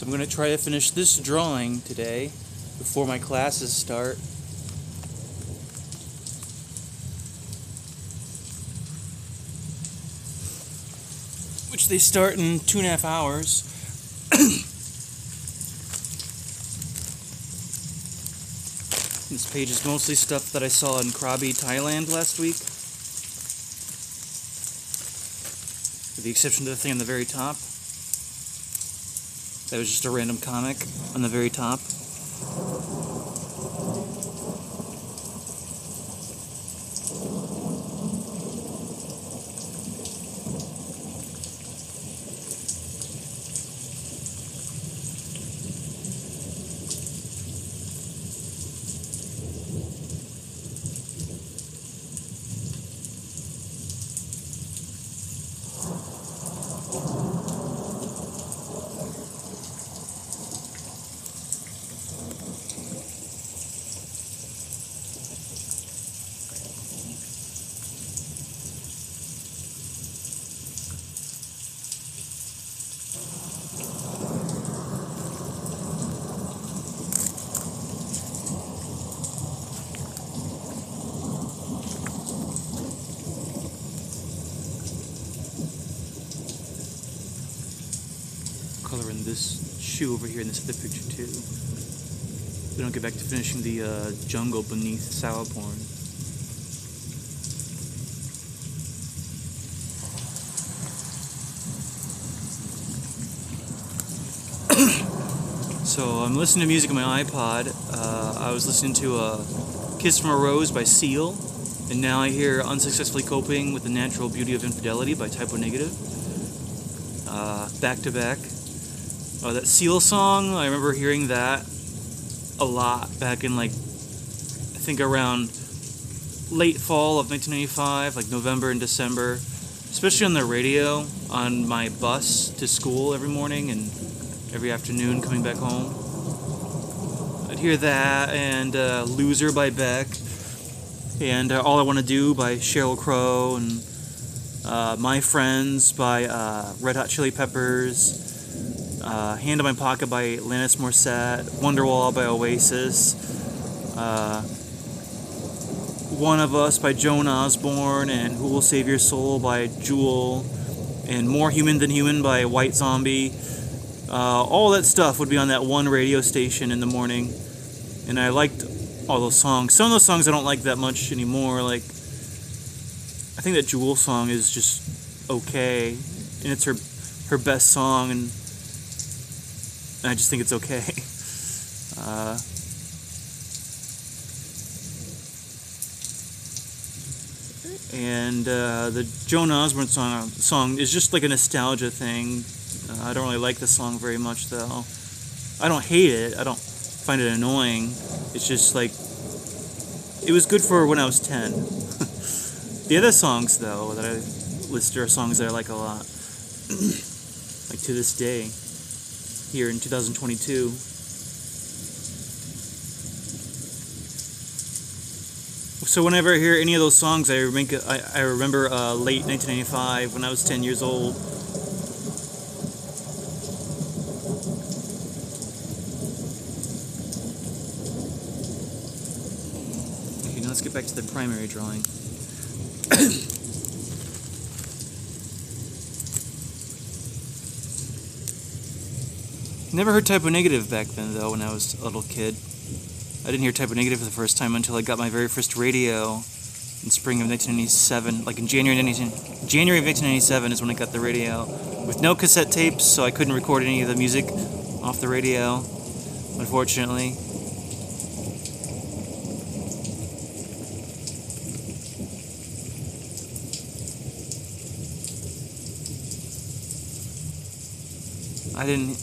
So I'm going to try to finish this drawing today before my classes start. Which they start in 2.5 hours. This page is mostly stuff that I saw in Krabi, Thailand last week. With the exception of the thing on the very top. That was just a random comic on the very top. Color in this shoe over here in this other picture too. We don't get back to finishing the jungle beneath Sawaporn. So I'm listening to music on my iPod. I was listening to Kiss from a Rose by Seal, and now I hear Unsuccessfully Coping with the Natural Beauty of Infidelity by Typo Negative. Back to back. That Seal song, I remember hearing that a lot back in, like, I think around late fall of 1995, like November and December, especially on the radio on my bus to school every morning and every afternoon coming back home. I'd hear that, and Loser by Beck, and All I Want to Do by Sheryl Crow, and My Friends by Red Hot Chili Peppers, Hand in My Pocket by Alanis Morissette, Wonderwall by Oasis, One of Us by Joan Osborne, and Who Will Save Your Soul by Jewel, and More Human Than Human by White Zombie. All that stuff would be on that one radio station in the morning, and I liked all those songs. Some of those songs I don't like that much anymore. Like, I think that Jewel song is just okay, and it's her best song, and I just think it's okay. And the Joan Osborne song is just like a nostalgia thing. I don't really like the song very much, though. I don't hate it. I don't find it annoying. It's just like, it was good for when I was 10. The other songs, though, that I listed are songs that I like a lot. Like to this day. Here in 2022. So whenever I hear any of those songs, I remember late 1995 when I was 10 years old. Okay, now let's get back to the primary drawing. Never heard Typo Negative back then, though, when I was a little kid. I didn't hear Typo Negative for the first time until I got my very first radio in spring of 1997. Like in January of 1997 is when I got the radio. With no cassette tapes, so I couldn't record any of the music off the radio, unfortunately.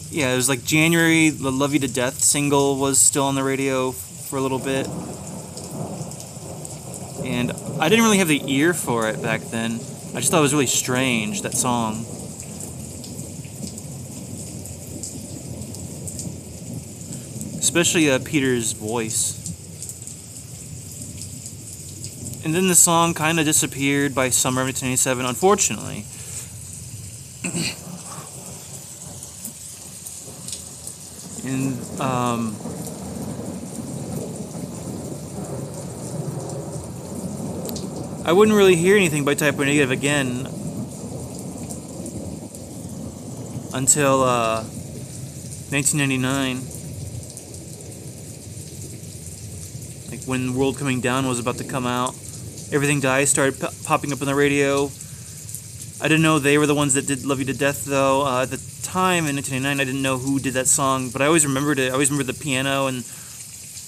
Yeah, it was like January, the Love You to Death single was still on the radio for a little bit. And I didn't really have the ear for it back then. I just thought it was really strange, that song. Especially Peter's voice. And then the song kind of disappeared by summer of 1997, unfortunately. And I wouldn't really hear anything by Type O Negative again until 1999, like when World Coming Down was about to come out. Everything Dies started popping up on the radio. I didn't know they were the ones that did Love You to Death, though. At the time, in 1999, I didn't know who did that song, but I always remembered it. I always remember the piano and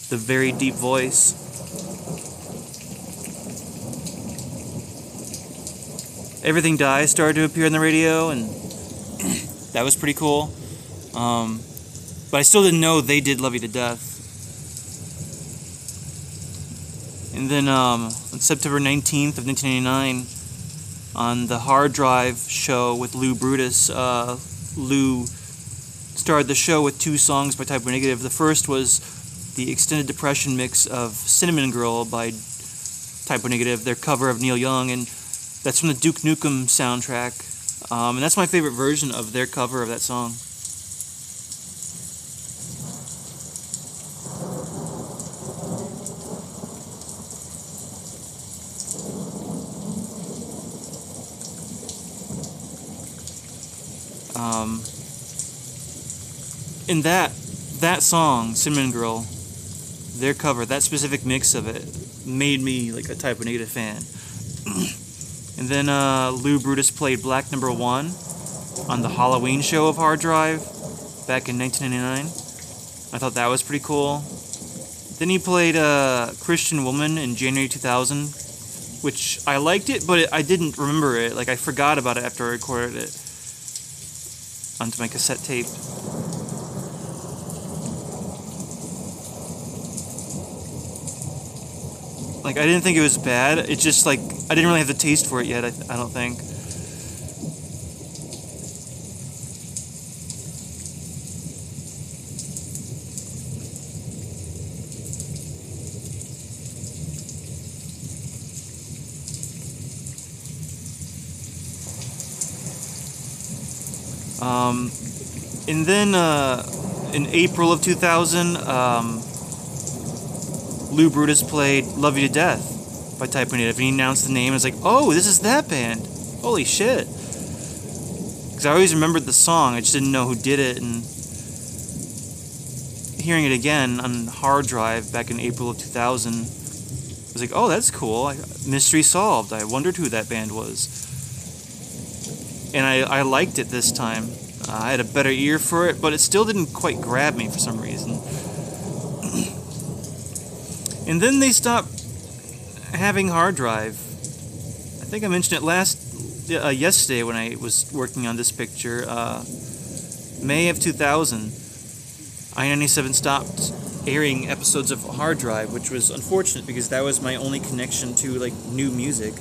the very deep voice. Everything Dies started to appear on the radio, and that was pretty cool. But I still didn't know they did Love You to Death. And then on September 19th of 1999, on the Hard Drive show with Lou Brutus, Lou started the show with 2 songs by Type O Negative. The first was the Extended Depression mix of Cinnamon Girl by Type O Negative, their cover of Neil Young, and that's from the Duke Nukem soundtrack. And that's my favorite version of their cover of that song. In that song, Cinnamon Girl, their cover, that specific mix of it, made me like a Type O Negative fan. And then Lou Brutus played Black Number 1 on the Halloween show of Hard Drive back in 1999. I thought that was pretty cool. Then he played Christian Woman in January 2000, which I liked it, but I didn't remember it. Like, I forgot about it after I recorded it onto my cassette tape. Like, I didn't think it was bad. It's just like I didn't really have the taste for it yet. I don't think. And then in April of 2000, Lou Brutus played Love You to Death by Type O Negative, and he announced the name, and I was like, oh, this is that band. Holy shit. Because I always remembered the song, I just didn't know who did it, and hearing it again on Hard Drive back in April of 2000, I was like, oh, that's cool. Mystery solved. I wondered who that band was. And I liked it this time. I had a better ear for it, but it still didn't quite grab me for some reason. And then they stopped having Hard Drive. I think I mentioned it yesterday when I was working on this picture. May of 2000, I-97 stopped airing episodes of Hard Drive, which was unfortunate because that was my only connection to like new music.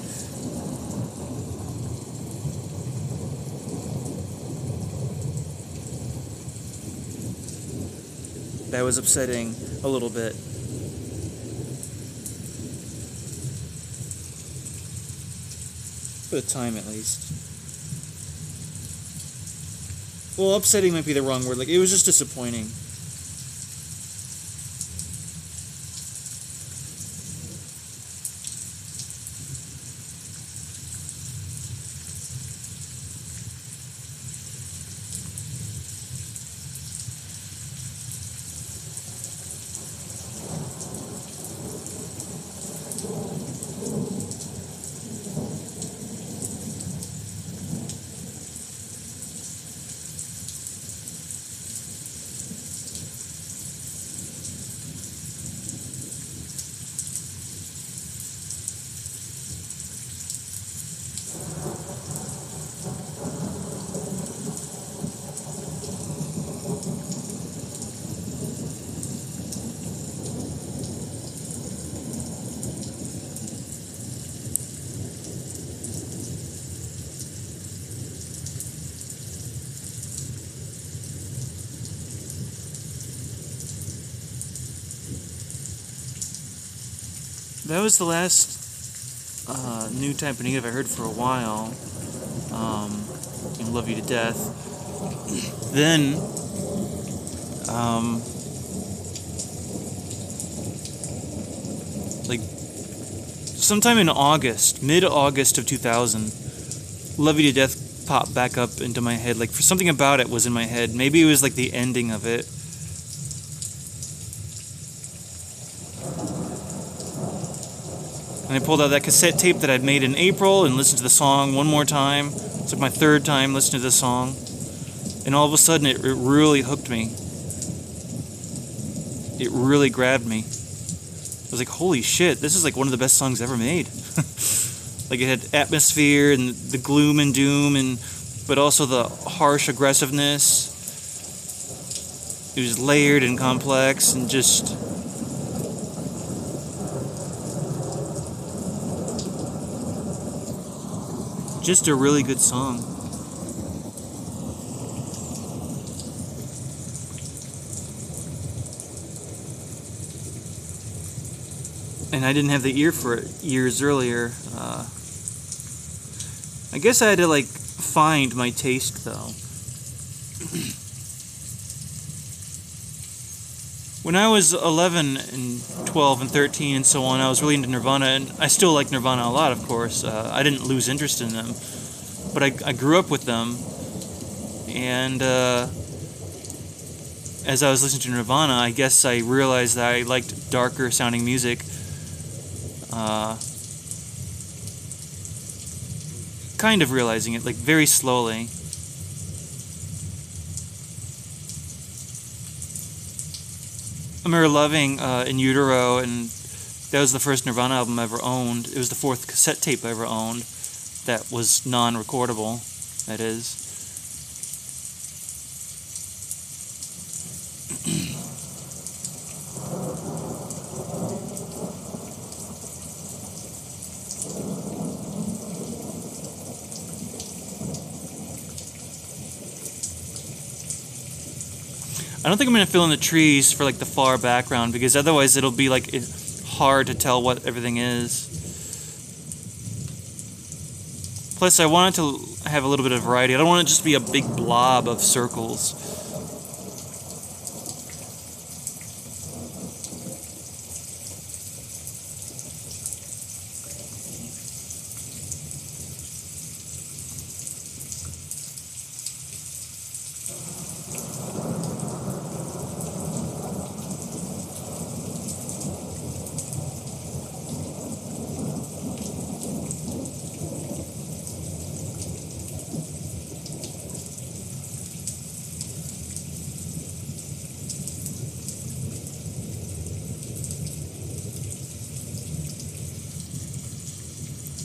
That was upsetting a little bit. For the time, at least. Well, upsetting might be the wrong word. Like, it was just disappointing. That was the last new Type O Negative I heard for a while. In Love You to Death. Then Like sometime in August, mid-August of 2000, Love You to Death popped back up into my head. Like, for something about it was in my head. Maybe it was like the ending of it. And I pulled out that cassette tape that I'd made in April and listened to the song one more time. It's like my third time listening to the song. And all of a sudden it really hooked me. It really grabbed me. I was like, holy shit, this is like one of the best songs ever made. Like, it had atmosphere and the gloom and doom, but also the harsh aggressiveness. It was layered and complex and just a really good song. And I didn't have the ear for it years earlier. I guess I had to like find my taste though. When I was 11 and 12 and 13 and so on, I was really into Nirvana, and I still like Nirvana a lot, of course. I didn't lose interest in them, but I grew up with them, and as I was listening to Nirvana, I guess I realized that I liked darker sounding music. Kind of realizing it, like, very slowly. I remember loving In Utero, and that was the first Nirvana album I ever owned. It was the fourth cassette tape I ever owned that was non-recordable, that is. I don't think I'm going to fill in the trees for like the far background, because otherwise it'll be like hard to tell what everything is. Plus I want it to have a little bit of variety. I don't want it to just be a big blob of circles.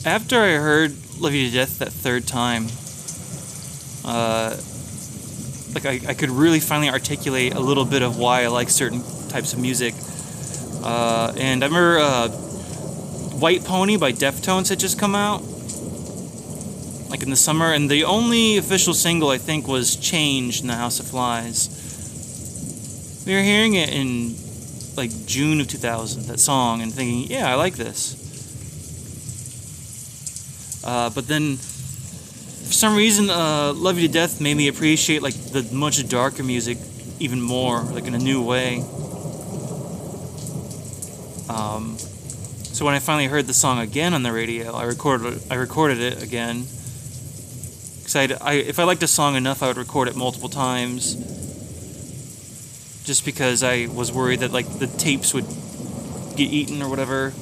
After I heard Love You to Death that third time, like I could really finally articulate a little bit of why I like certain types of music. And I remember White Pony by Deftones had just come out, like in the summer, and the only official single I think was Change in the House of Flies. We were hearing it in like June of 2000, that song, and thinking, yeah, I like this. But then, for some reason, Love You to Death made me appreciate like the much darker music even more, like in a new way. So when I finally heard the song again on the radio, I recorded it again. Because if I liked a song enough, I would record it multiple times. Just because I was worried that like the tapes would get eaten or whatever.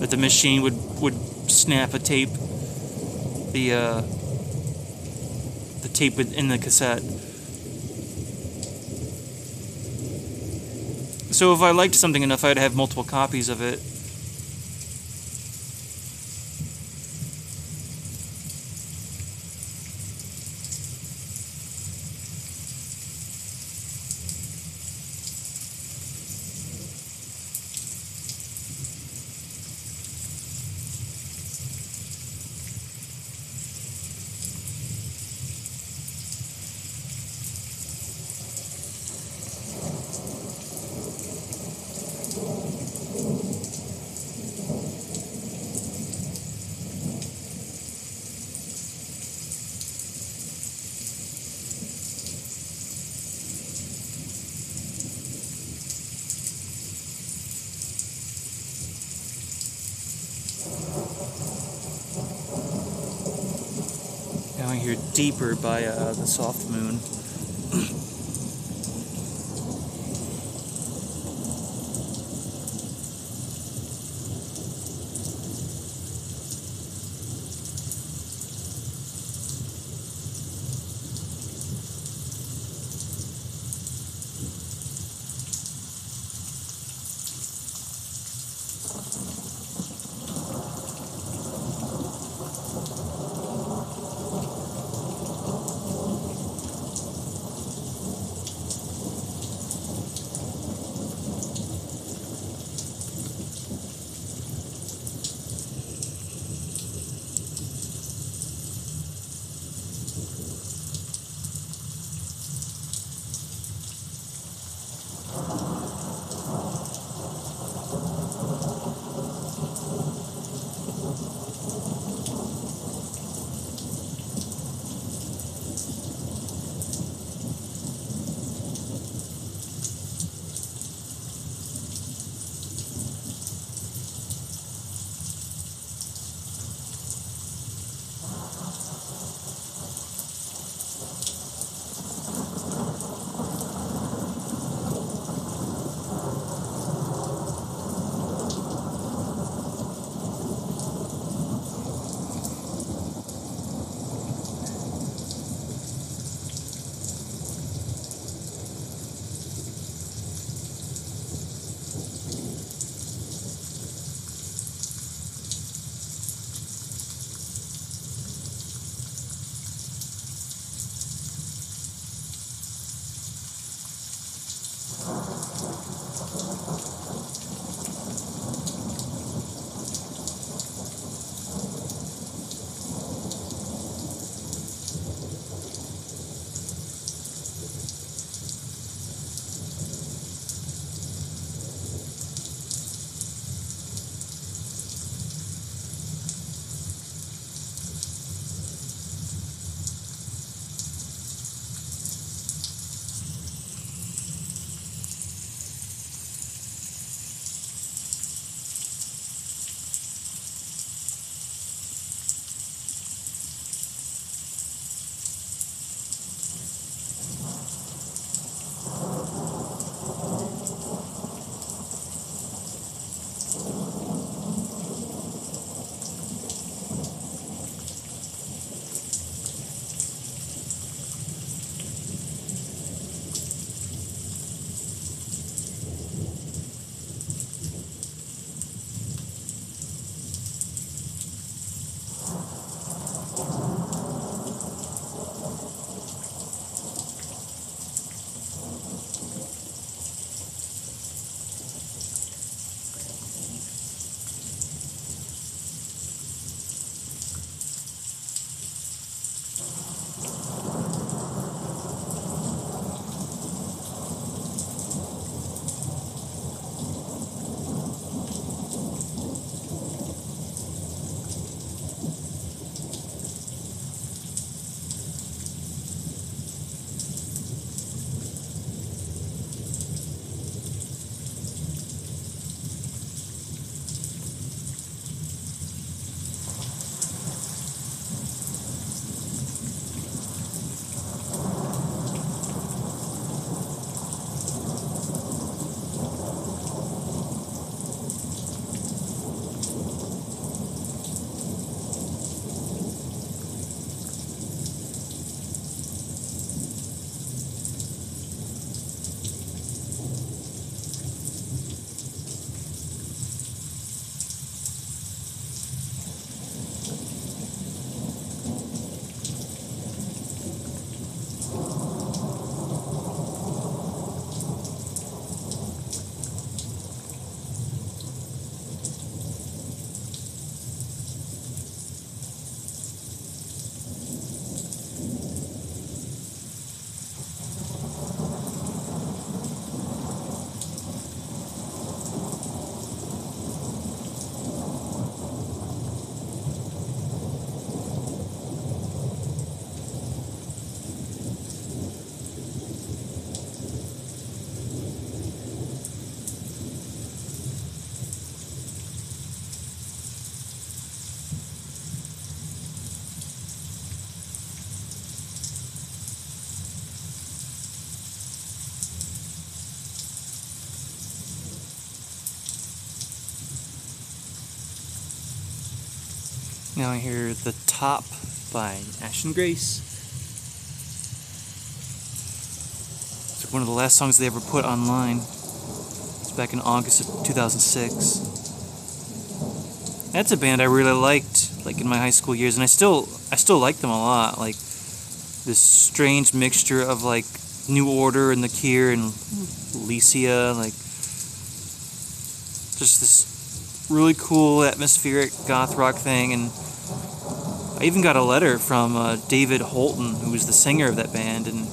That the machine would snap a tape, the tape in the cassette. So if I liked something enough, I'd have multiple copies of it. Going here deeper by the soft moon. Now I hear The Top by Ashton Grace. It's like one of the last songs they ever put online. It's back in August of 2006. That's a band I really liked, like in my high school years, and I still like them a lot. Like this strange mixture of like New Order and The Cure and Alicia, like just this really cool atmospheric goth rock thing. And I even got a letter from David Holton, who was the singer of that band, and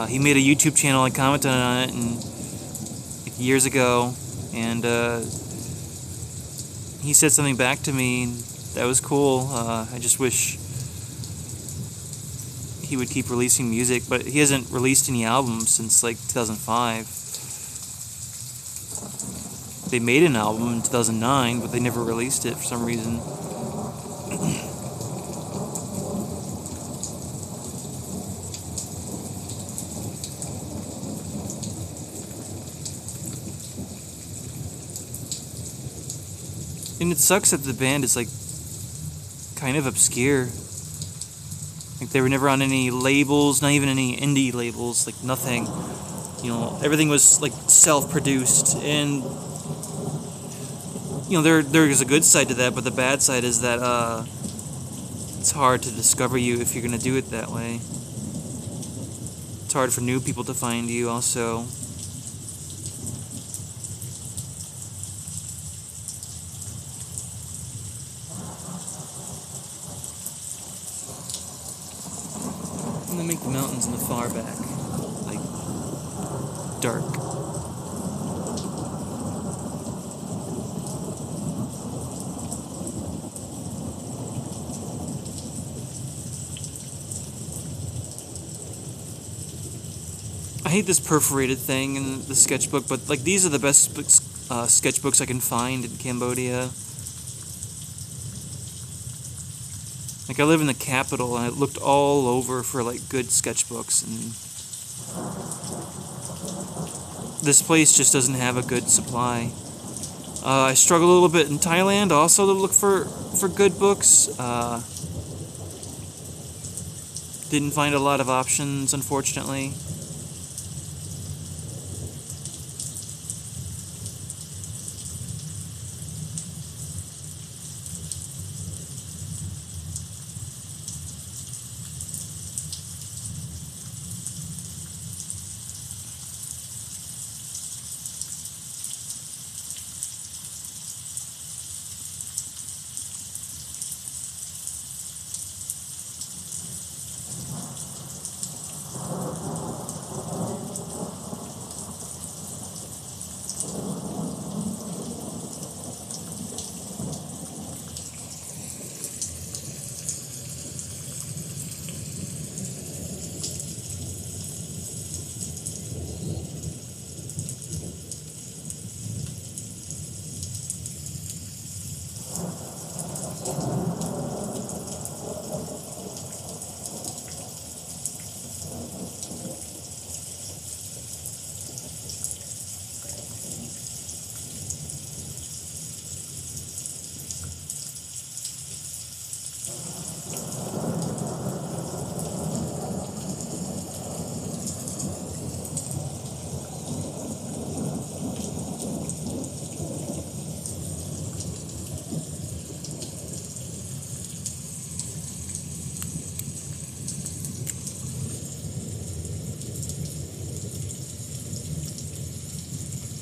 he made a YouTube channel. I commented on it and years ago, and he said something back to me, and that was cool. I just wish he would keep releasing music, but he hasn't released any albums since like 2005. They made an album in 2009, but they never released it for some reason. And it sucks that the band is like kind of obscure. Like they were never on any labels, not even any indie labels, like nothing. You know, everything was like self-produced, and you know, there is a good side to that, but the bad side is that it's hard to discover you if you're gonna do it that way. It's hard for new people to find you also. And they make the mountains in the far back like dark. I hate this perforated thing in the sketchbook, but like these are the best sketchbooks I can find in Cambodia. Like I live in the capital, and I looked all over for like good sketchbooks, and this place just doesn't have a good supply. I struggle a little bit in Thailand also to look for good books. Didn't find a lot of options, unfortunately.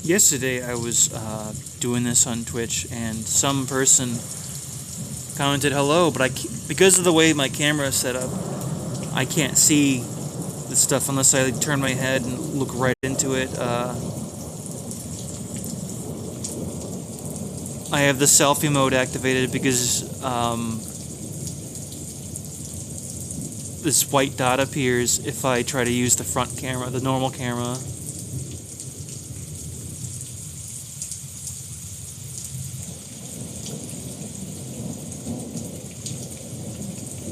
Yesterday I was doing this on Twitch, and some person commented hello, but because of the way my camera is set up, I can't see the stuff unless I turn my head and look right into it. I have the selfie mode activated because this white dot appears if I try to use the front camera, the normal camera.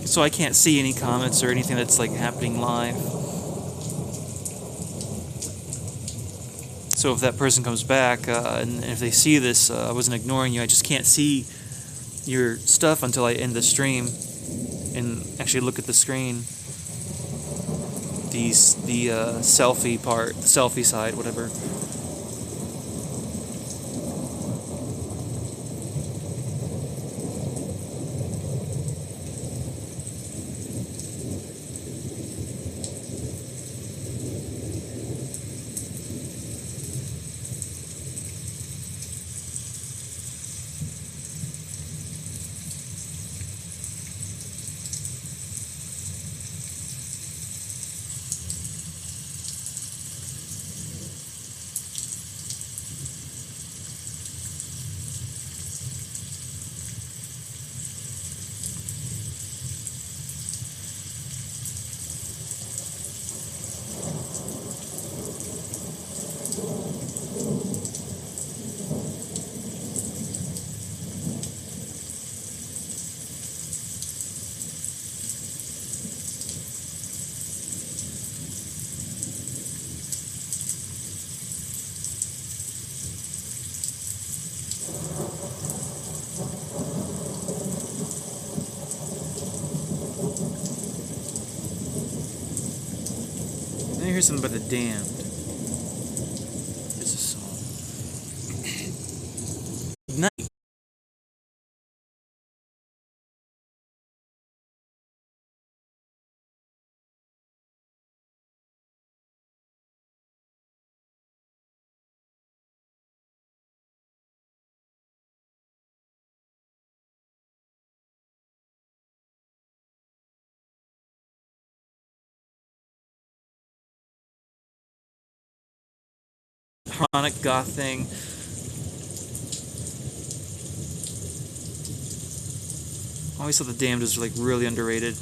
So I can't see any comments or anything that's like happening live. So if that person comes back and if they see this, I wasn't ignoring you. I just can't see your stuff until I end the stream and actually look at the screen. The selfie part, the selfie side, whatever. Now here's something about the damned. There's a song. Night. Chronic goth thing. I always thought the damned was like really underrated.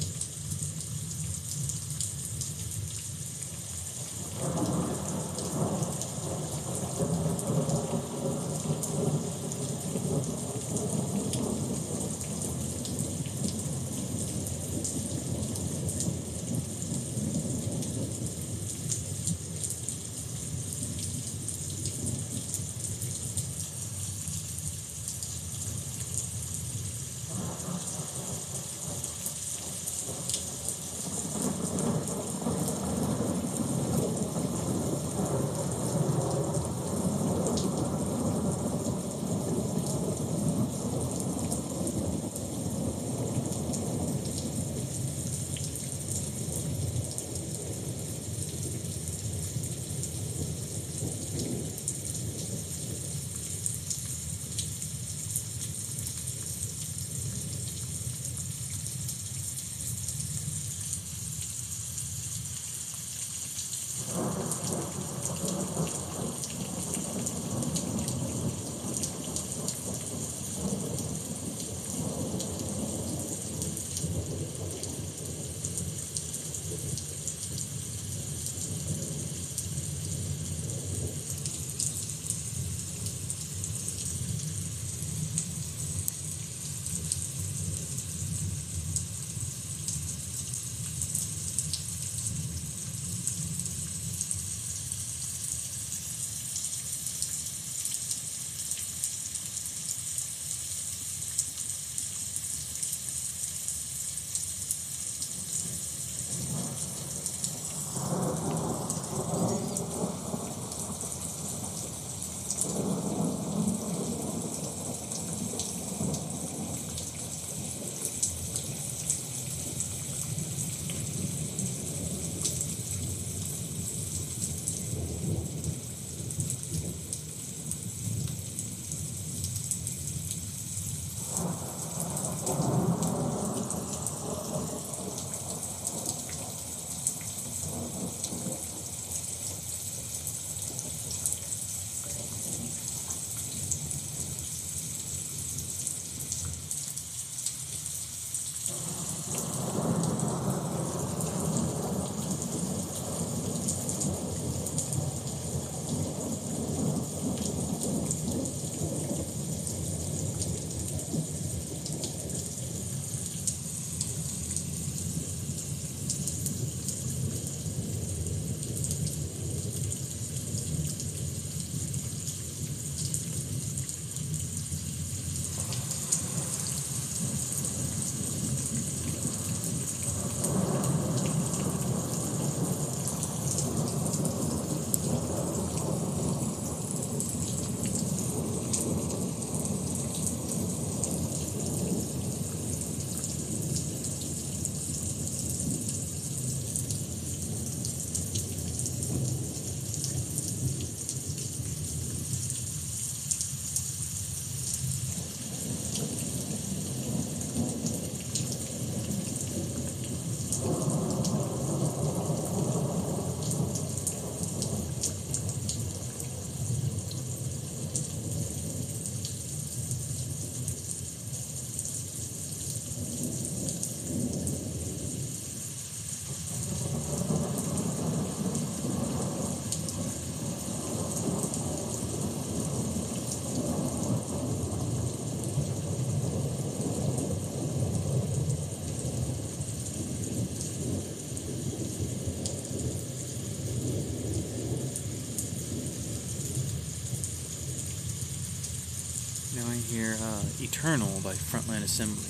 here Eternal by Frontline Assembly.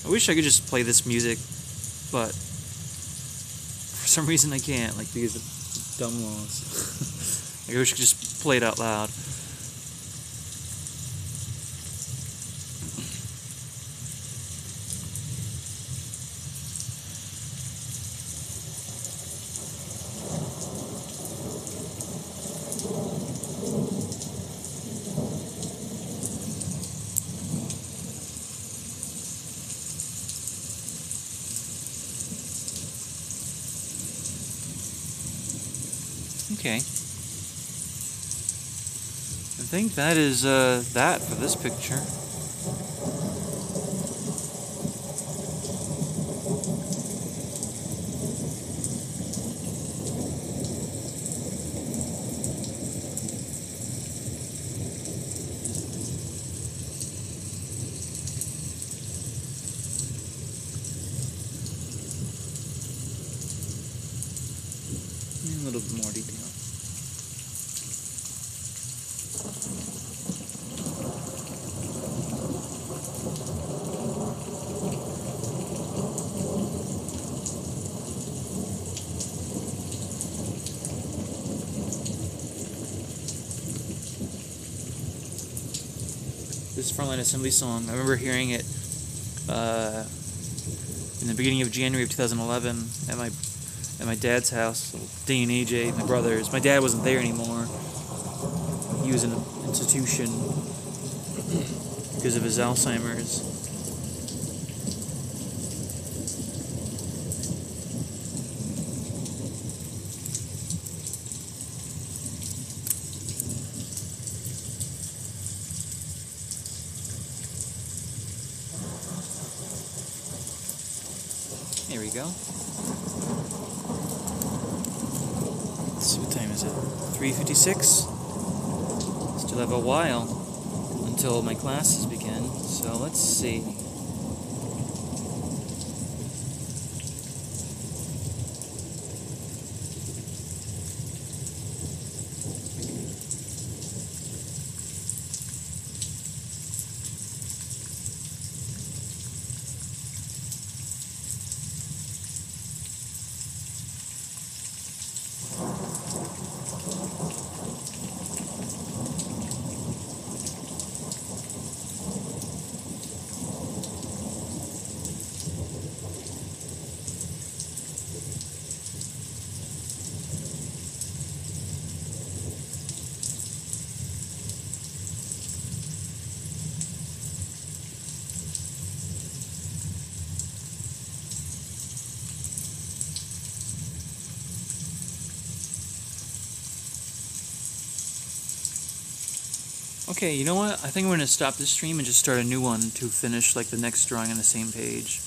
I wish I could just play this music, but for some reason I can't, like because of dumb laws. Like, I wish I could just play it out loud. Okay. I think that is that for this picture. A little bit more detail. This Frontline Assembly song, I remember hearing it in the beginning of January of 2011 at my dad's house. D and AJ, my brothers. My dad wasn't there anymore. He was in an institution because of his Alzheimer's. There we go. Let's see, what time is it? 3:56. Still have a while until my classes begin, so let's see. Okay, you know what? I think I'm going to stop this stream and just start a new one to finish like the next drawing on the same page.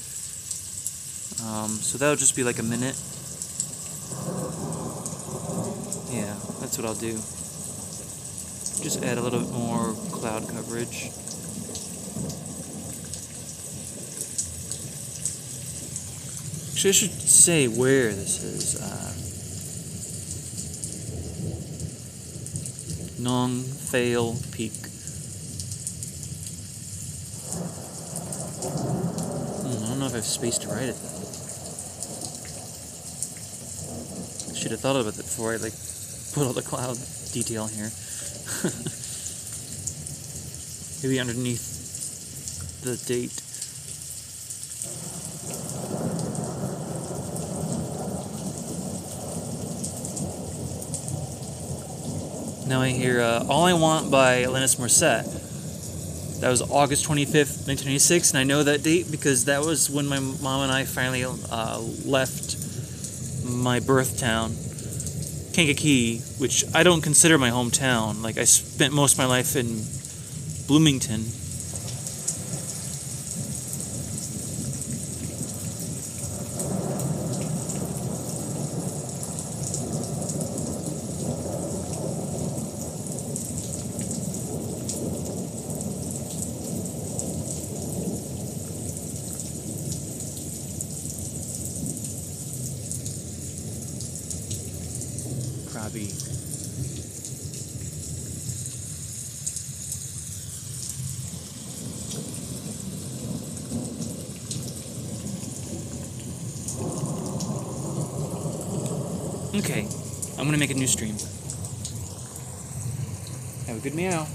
So that'll just be like a minute. Yeah, that's what I'll do. Just add a little bit more cloud coverage. Actually, I should say where this is. Nong Thale Peak. I don't know if I have space to write it. Should have thought about it before I put all the cloud detail here. Maybe underneath the date. Now I hear All I Want by Alanis Morissette. That was August 25th, 1996, and I know that date because that was when my mom and I finally left my birth town, Kankakee, which I don't consider my hometown. Like, I spent most of my life in Bloomington. Krabi. Okay, I'm gonna make a new stream. Have a good meow.